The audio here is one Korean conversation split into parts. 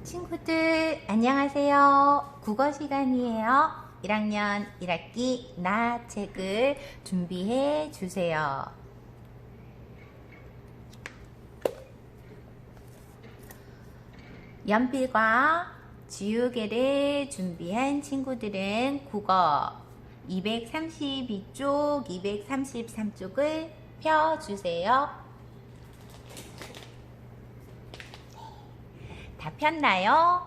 친구들 안녕하세요. 국어 시간이에요. 1학년 1학기 나 책을 준비해 주세요. 연필과 지우개를 준비한 친구들은 국어 232쪽, 233쪽을 펴주세요. 다 폈나요?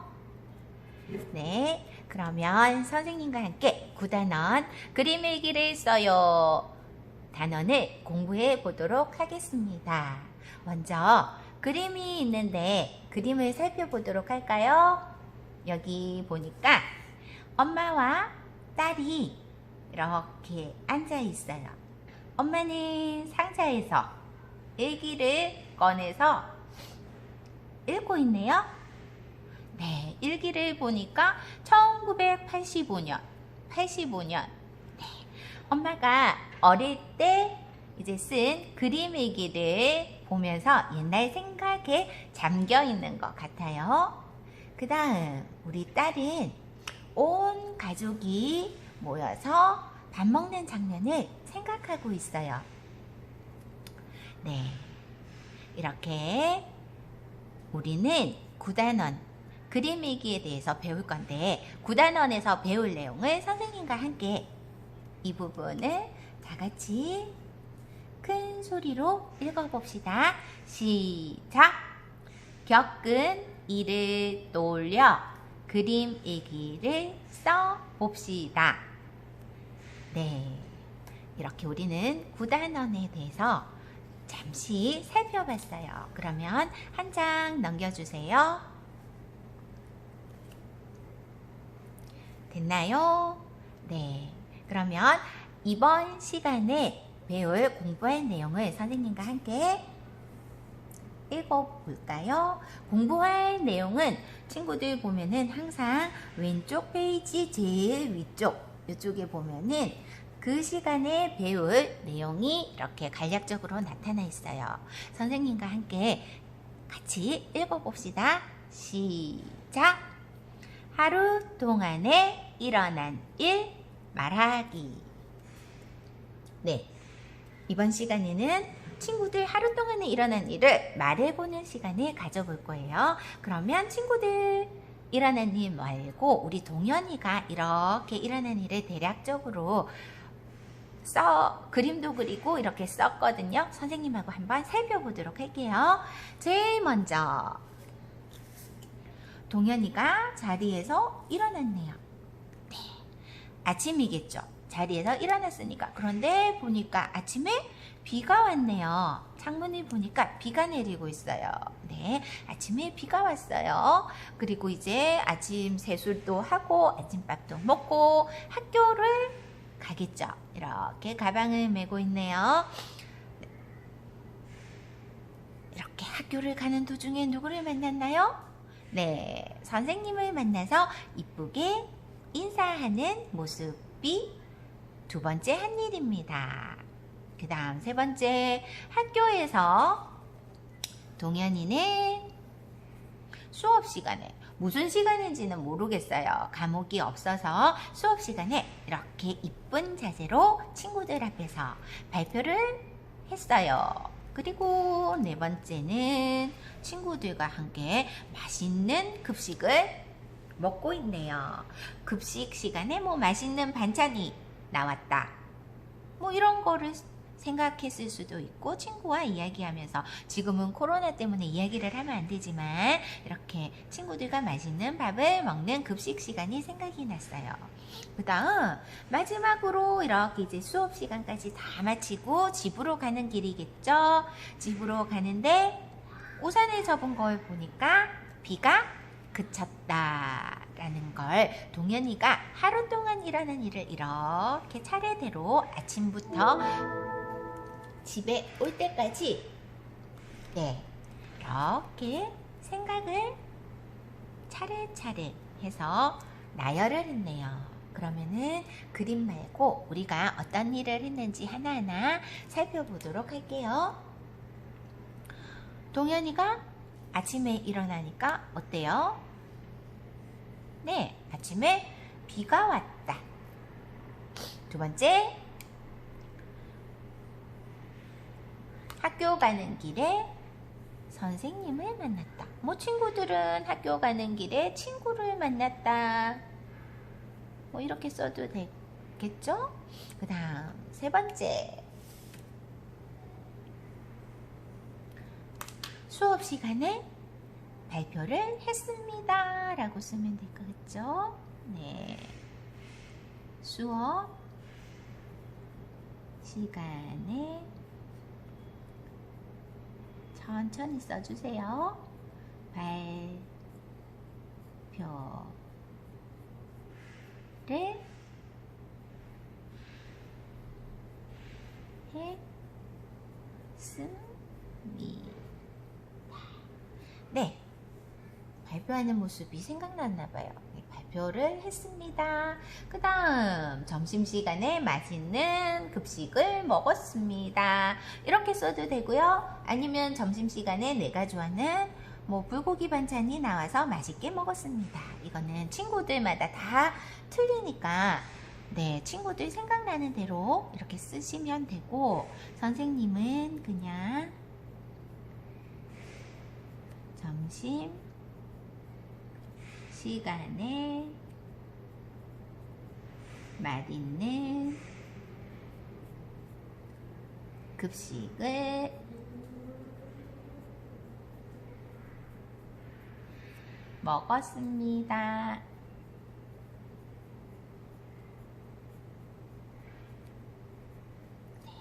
네, 그러면 선생님과 함께 9단원 그림 일기를 써요. 단원을 공부해 보도록 하겠습니다. 먼저 그림이 있는데 그림을 살펴보도록 할까요? 여기 보니까 엄마와 딸이 이렇게 앉아 있어요. 엄마는 상자에서 일기를 꺼내서 읽고 있네요. 네, 일기를 보니까 1985년, 네, 엄마가 어릴 때 이제 쓴 그림 일기를 보면서 옛날 생각에 잠겨 있는 것 같아요. 그 다음 우리 딸은 온 가족이 모여서 밥 먹는 장면을 생각하고 있어요. 네, 이렇게 우리는 9단원 그림 일기에 대해서 배울 건데 9단원에서 배울 내용을 선생님과 함께 이 부분을 다 같이 큰 소리로 읽어봅시다. 시작! 겪은 일을 떠올려 그림 일기를 써봅시다. 네, 이렇게 우리는 9단원에 대해서 잠시 살펴봤어요. 그러면 한 장 넘겨주세요. 됐나요? 네, 그러면 이번 시간에 배울 공부할 내용을 선생님과 함께 읽어볼까요? 공부할 내용은 친구들 보면은 항상 왼쪽 페이지 제일 위쪽 이쪽에 보면은 그 시간에 배울 내용이 이렇게 간략적으로 나타나 있어요. 선생님과 함께 같이 읽어봅시다. 시작! 하루 동안에 일어난 일 말하기. 네, 이번 시간에는 친구들 하루 동안에 일어난 일을 말해보는 시간을 가져볼 거예요. 그러면 친구들 일어난 일 말고 우리 동현이가 이렇게 일어난 일을 대략적으로 그림도 그리고 이렇게 썼거든요. 선생님하고 한번 살펴보도록 할게요. 제일 먼저 동현이가 자리에서 일어났네요. 네, 아침이겠죠. 자리에서 일어났으니까. 그런데 보니까 아침에 비가 왔네요. 창문을 보니까 비가 내리고 있어요. 네, 아침에 비가 왔어요. 그리고 이제 아침 세수도 하고 아침밥도 먹고 학교를 가겠죠. 이렇게 가방을 메고 있네요. 이렇게 학교를 가는 도중에 누구를 만났나요? 네, 선생님을 만나서 이쁘게 인사하는 모습이 두 번째 한 일입니다. 그 다음 세 번째, 학교에서 동현이는 수업 시간에 무슨 시간인지는 모르겠어요. 과목이 없어서 수업 시간에 이렇게 이쁜 자세로 친구들 앞에서 발표를 했어요. 그리고 네 번째는 친구들과 함께 맛있는 급식을 먹고 있네요. 급식 시간에 뭐 맛있는 반찬이 나왔다. 뭐 이런 거를 생각했을 수도 있고 친구와 이야기하면서 지금은 코로나 때문에 이야기를 하면 안 되지만 이렇게 친구들과 맛있는 밥을 먹는 급식 시간이 생각이 났어요. 그 다음 마지막으로 이렇게 이제 수업 시간까지 다 마치고 집으로 가는 길이겠죠. 집으로 가는데 우산을 접은 걸 보니까 비가 그쳤다 라는 걸 동현이가 하루 동안 일어난 일을 이렇게 차례대로 아침부터 집에 올 때까지 네, 이렇게 생각을 차례차례 해서 나열을 했네요. 그러면은 그림 말고 우리가 어떤 일을 했는지 하나하나 살펴보도록 할게요. 동현이가 아침에 일어나니까 어때요? 시간에 아침에 비가 왔다. 두 번째, 학교 가는 길에 선생님을 만났다. 뭐 친구들은 학교 가는 길에 친구를 만났다. 뭐 이렇게 써도 되겠죠? 그 다음 세 번째, 수업 시간에 발표를 했습니다 라고 쓰면 될 것 같죠? 네, 수업 시간에 천천히 써주세요. 발표를 했습니다. 네, 발표하는 모습이 생각났나봐요. 네, 발표를 했습니다. 그 다음 점심시간에 맛있는 급식을 먹었습니다. 이렇게 써도 되고요. 아니면 점심시간에 내가 좋아하는 뭐 불고기 반찬이 나와서 맛있게 먹었습니다. 이거는 친구들마다 다 틀리니까 네, 친구들 생각나는 대로 이렇게 쓰시면 되고, 선생님은 그냥 점심 시간에 맛있는 급식을 먹었습니다. 네,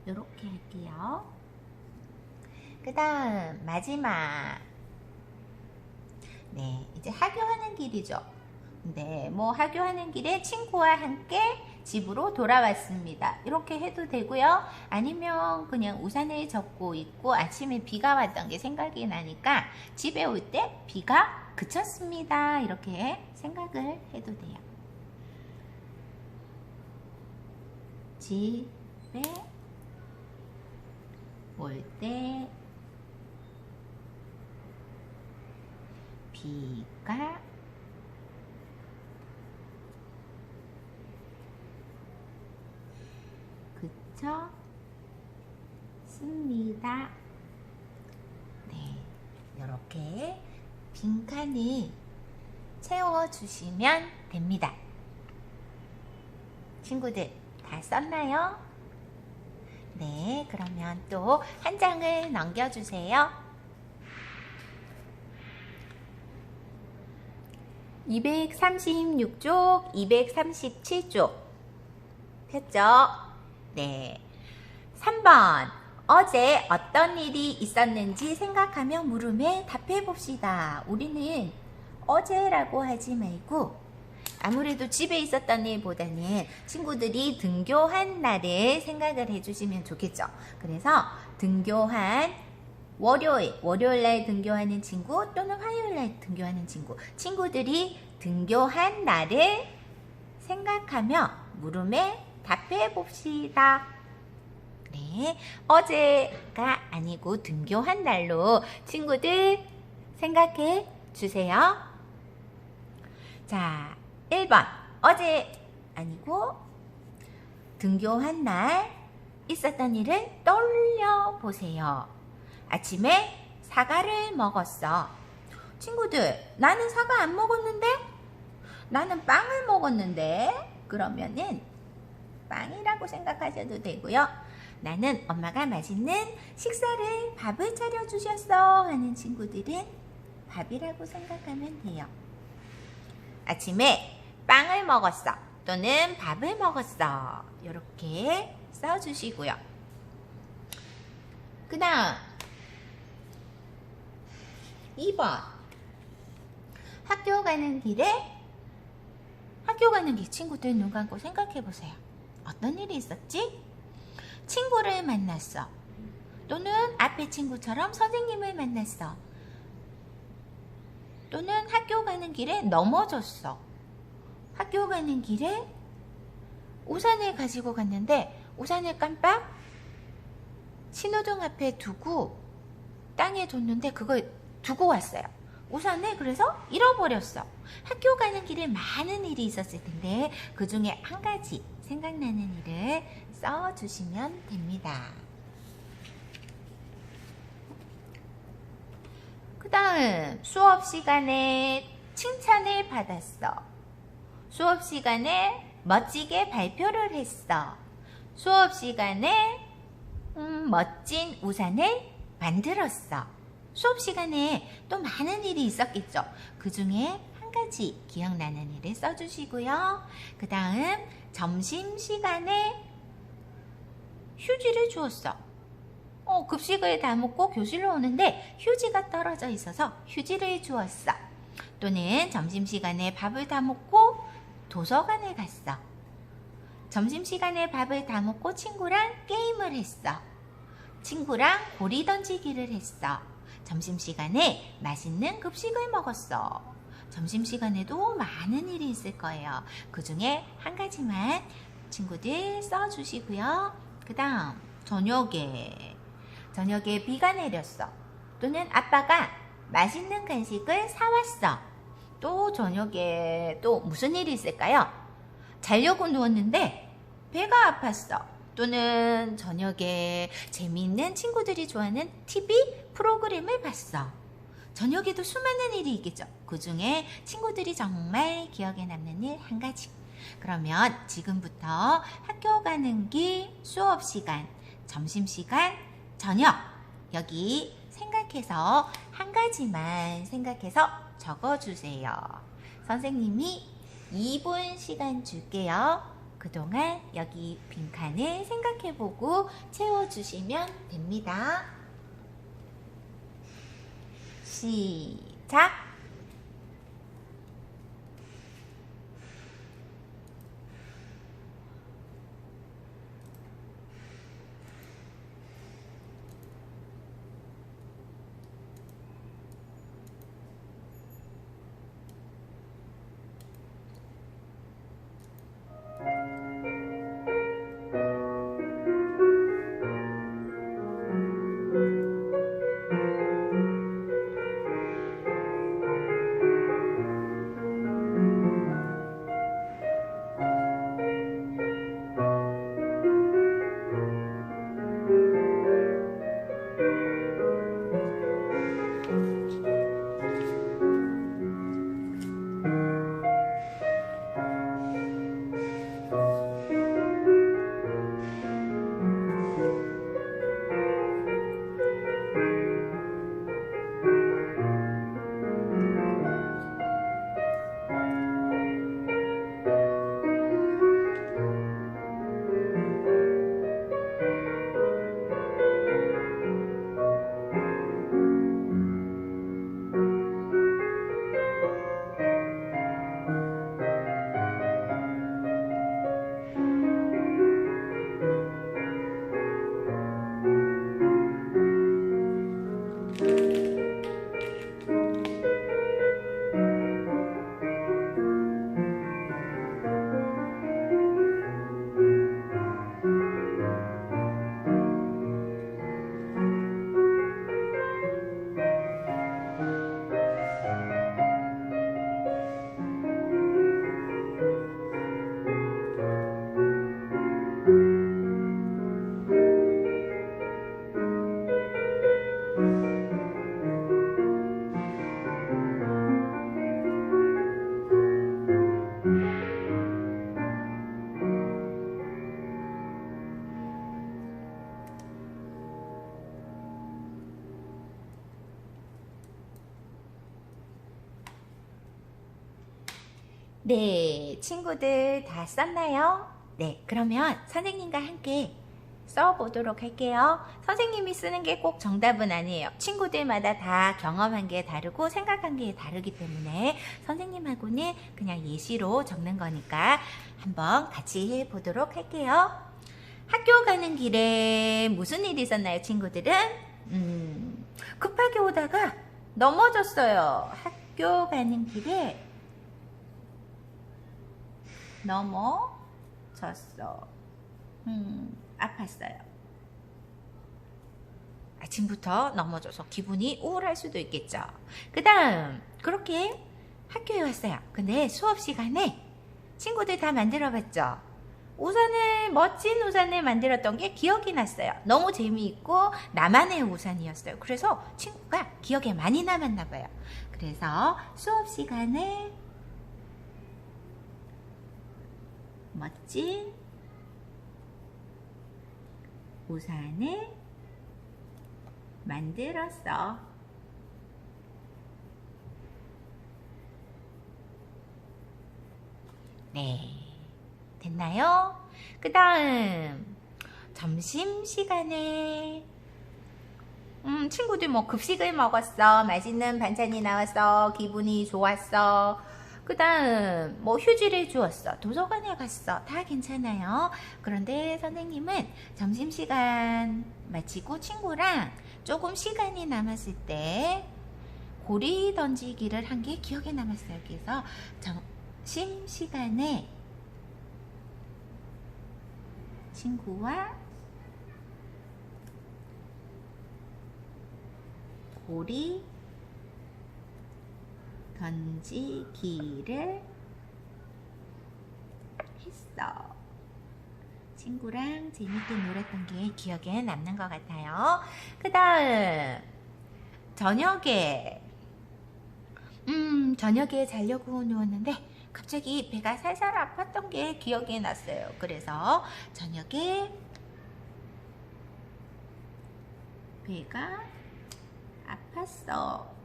이렇게 할게요. 그 다음 마지막, 네, 이제 하교하는 길이죠. 네, 뭐 하교하는 길에 친구와 함께 집으로 돌아왔습니다. 이렇게 해도 되고요. 아니면 그냥 우산을 접고 있고 아침에 비가 왔던 게 생각이 나니까 집에 올 때 비가 그쳤습니다. 이렇게 생각을 해도 돼요. 집에 올 때 비가 그쳤습니다. 네, 이렇게 빈칸을 채워주시면 됩니다. 친구들 다 썼나요? 네, 그러면 또 한 장을 넘겨주세요. 236쪽, 237쪽 폈죠? 네. 3번, 어제 어떤 일이 있었는지 생각하며 물음에 답해 봅시다. 우리는 어제라고 하지 말고 아무래도 집에 있었던 일보다는 친구들이 등교한 날을 생각을 해주시면 좋겠죠. 그래서 등교한 월요일날 등교하는 친구 또는 화요일날 등교하는 친구들이 등교한 날을 생각하며 물음에 답해 봅시다. 네, 어제가 아니고 등교한 날로 친구들 생각해 주세요. 자, 1번 어제 아니고 등교한 날 있었던 일을 떠올려 보세요. 아침에 사과를 먹었어. 친구들, 나는 사과 안 먹었는데? 나는 빵을 먹었는데? 그러면은 빵이라고 생각하셔도 되고요. 나는 엄마가 맛있는 식사를, 밥을 차려주셨어 하는 친구들은 밥이라고 생각하면 돼요. 아침에 빵을 먹었어 또는 밥을 먹었어, 이렇게 써주시고요. 그 다음 2번 학교 가는 길 친구들 눈 감고 생각해 보세요. 어떤 일이 있었지? 친구를 만났어. 또는 앞에 친구처럼 선생님을 만났어. 또는 학교 가는 길에 넘어졌어. 학교 가는 길에 우산을 가지고 갔는데 우산을 깜빡 신호등 앞에 두고 땅에 뒀는데 그걸 두고 왔어요. 우산을 그래서 잃어버렸어. 학교 가는 길에 많은 일이 있었을 텐데 그 중에 한 가지 생각나는 일을 써주시면 됩니다. 그 다음 수업 시간에 칭찬을 받았어. 수업 시간에 멋지게 발표를 했어. 수업 시간에 멋진 우산을 만들었어. 수업 시간에 또 많은 일이 있었겠죠. 그 중에 한 가지 기억나는 일을 써주시고요. 그 다음 점심시간에 휴지를 주었어. 급식을 다 먹고 교실로 오는데 휴지가 떨어져 있어서 휴지를 주었어. 또는 점심시간에 밥을 다 먹고 도서관에 갔어. 점심시간에 밥을 다 먹고 친구랑 게임을 했어. 친구랑 고리 던지기를 했어. 점심시간에 맛있는 급식을 먹었어. 점심시간에도 많은 일이 있을 거예요. 그 중에 한 가지만 친구들 써주시고요. 그 다음 저녁에 비가 내렸어. 또는 아빠가 맛있는 간식을 사왔어. 또 저녁에 또 무슨 일이 있을까요? 자려고 누웠는데 배가 아팠어. 또는 저녁에 재미있는 친구들이 좋아하는 TV 프로그램을 봤어. 저녁에도 수많은 일이 있겠죠. 그 중에 친구들이 정말 기억에 남는 일 한 가지. 그러면 지금부터 학교 가는 길, 수업 시간, 점심 시간, 저녁 여기 생각해서 한 가지만 생각해서 적어주세요. 선생님이 2분 시간 줄게요. 그동안 여기 빈칸을 생각해보고 채워주시면 됩니다. 시작! 네, 친구들 다 썼나요? 네, 그러면 선생님과 함께 써보도록 할게요. 선생님이 쓰는 게 꼭 정답은 아니에요. 친구들마다 다 경험한 게 다르고 생각한 게 다르기 때문에 선생님하고는 그냥 예시로 적는 거니까 한번 같이 해보도록 할게요. 학교 가는 길에 무슨 일이 있었나요, 친구들은? 급하게 오다가 넘어졌어요. 학교 가는 길에 넘어졌어. 아팠어요. 아침부터 넘어져서 기분이 우울할 수도 있겠죠. 그 다음 그렇게 학교에 왔어요. 근데 수업 시간에 친구들 다 만들어봤죠. 우산을 멋진 우산을 만들었던 게 기억이 났어요. 너무 재미있고 나만의 우산이었어요. 그래서 친구가 기억에 많이 남았나 봐요. 그래서 수업 시간에 멋진 우산을 만들었어. 네, 됐나요? 그 다음 점심시간에 친구들 뭐 급식을 먹었어. 맛있는 반찬이 나왔어. 기분이 좋았어. 그 다음 뭐 휴지를 주었어. 도서관에 갔어. 다 괜찮아요. 그런데 선생님은 점심시간 마치고 친구랑 조금 시간이 남았을 때 고리 던지기를 한 게 기억에 남았어요. 그래서 점심시간에 친구와 고리 던지기를 했어. 친구랑 재밌게 놀았던 게 기억에 남는 것 같아요. 그 다음 저녁에 자려고 누웠는데 갑자기 배가 살살 아팠던 게 기억이 났어요. 그래서 저녁에 배가 아팠어.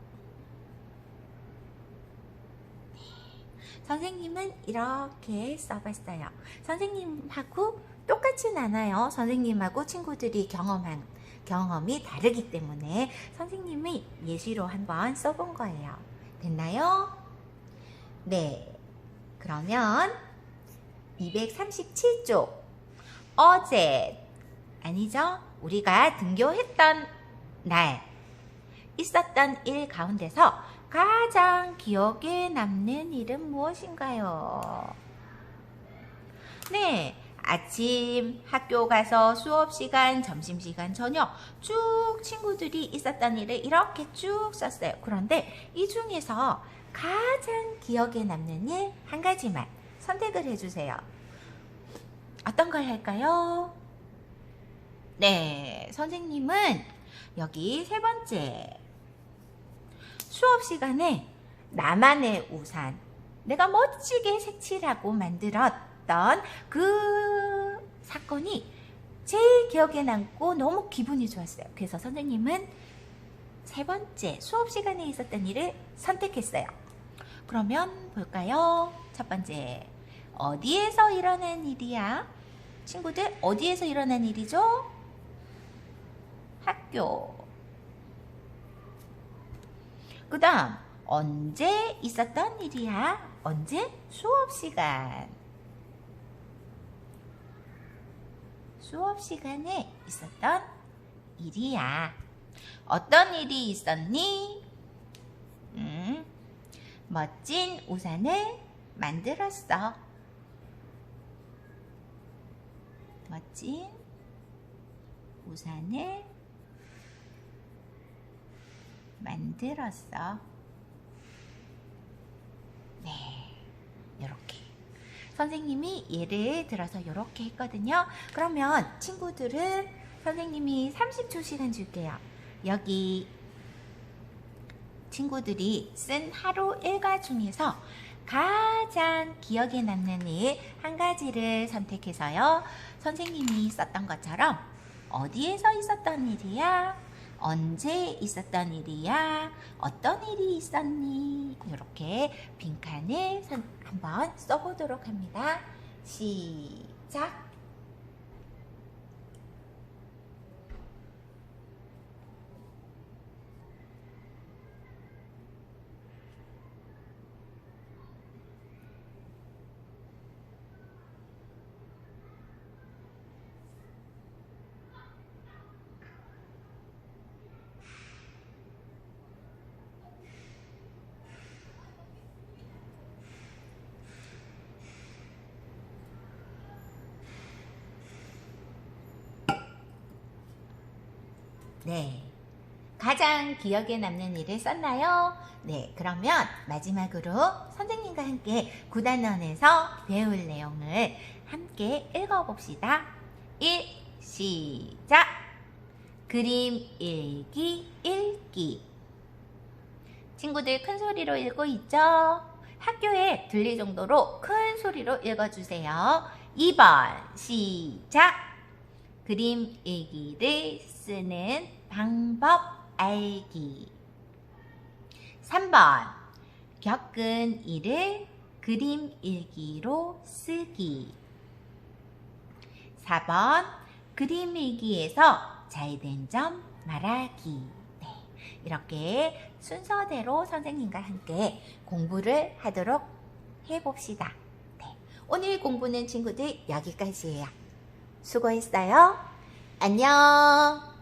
선생님은 이렇게 써봤어요. 선생님하고 똑같진 않아요. 선생님하고 친구들이 경험이 다르기 때문에 선생님이 예시로 한번 써본 거예요. 됐나요? 네. 그러면 237쪽 어제 아니죠? 우리가 등교했던 날 있었던 일 가운데서 가장 기억에 남는 일은 무엇인가요? 네, 아침 학교 가서 수업시간, 점심시간, 저녁 쭉 친구들이 있었던 일을 이렇게 쭉 썼어요. 그런데 이 중에서 가장 기억에 남는 일 한 가지만 선택을 해주세요. 어떤 걸 할까요? 네, 선생님은 여기 세 번째 수업 시간에 나만의 우산, 내가 멋지게 색칠하고 만들었던 그 사건이 제일 기억에 남고 너무 기분이 좋았어요. 그래서 선생님은 세 번째 수업 시간에 있었던 일을 선택했어요. 그러면 볼까요? 첫 번째, 어디에서 일어난 일이야? 친구들, 어디에서 일어난 일이죠? 학교. 그 다음 언제 있었던 일이야? 언제? 수업 시간. 수업 시간에 있었던 일이야. 어떤 일이 있었니? 멋진 우산을 만들었어. 멋진 우산을 만들었어. 네, 이렇게 선생님이 예를 들어서 이렇게 했거든요. 그러면 친구들은 선생님이 30초 시간 줄게요. 여기 친구들이 쓴 하루 일과 중에서 가장 기억에 남는 일 한 가지를 선택해서요. 선생님이 썼던 것처럼 어디에서 있었던 일이야? 언제 있었던 일이야? 어떤 일이 있었니? 이렇게 빈칸을 한번 써보도록 합니다. 시작! 네. 가장 기억에 남는 일을 썼나요? 네, 그러면 마지막으로 선생님과 함께 9단원에서 배울 내용을 함께 읽어봅시다. 1. 시작! 그림 읽기 읽기. 친구들 큰 소리로 읽고 있죠? 학교에 들릴 정도로 큰 소리로 읽어주세요. 2번 시작! 그림 읽기를 쓰는 방법 알기. 3번 겪은 일을 그림 일기로 쓰기. 4번 그림 일기에서 잘된 점 말하기. 네, 이렇게 순서대로 선생님과 함께 공부를 하도록 해봅시다. 네, 오늘 공부는 친구들 여기까지예요. 수고했어요. 안녕.